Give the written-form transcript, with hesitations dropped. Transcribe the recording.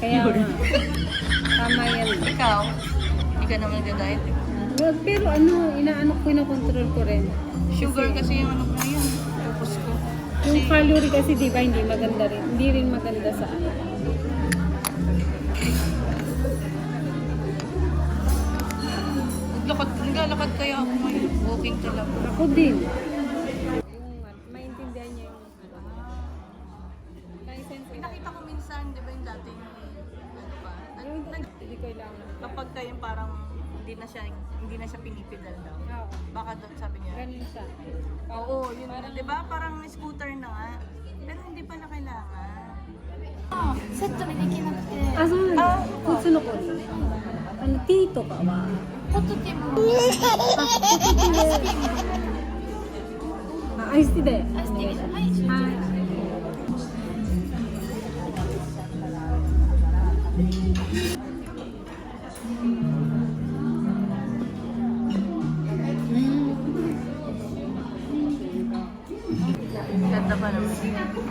Kaya nga. Tama yan. Ikaw, hindi ka naman nag-diet. Well, pero inaano ko, kinokontrol ko rin. Sugar kasi yung ano ko yun. Focus ko. Yung calorie kasi di ba hindi maganda rin. Hindi rin maganda sa ano. Naglalakad kaya ako ngayon. Walking talaga. Ako din. Maintindihan niya yung Pinakita ko minsan, di ba yung dating, ano ba? hindi ko kailangan. Kapag kayo parang hindi na siya pinipidal daw. Oo. Baka doon sabi niya. Ganun siya. Oo, yun na. Di ba? Parang scooter na nga. Pero hindi pa na kailangan. セットにできなくて、 Kutsuno ko. Tea to ka ba? ホットティーも Iced tea de. アイスティーで、はい、はい。 Ganda pa naman.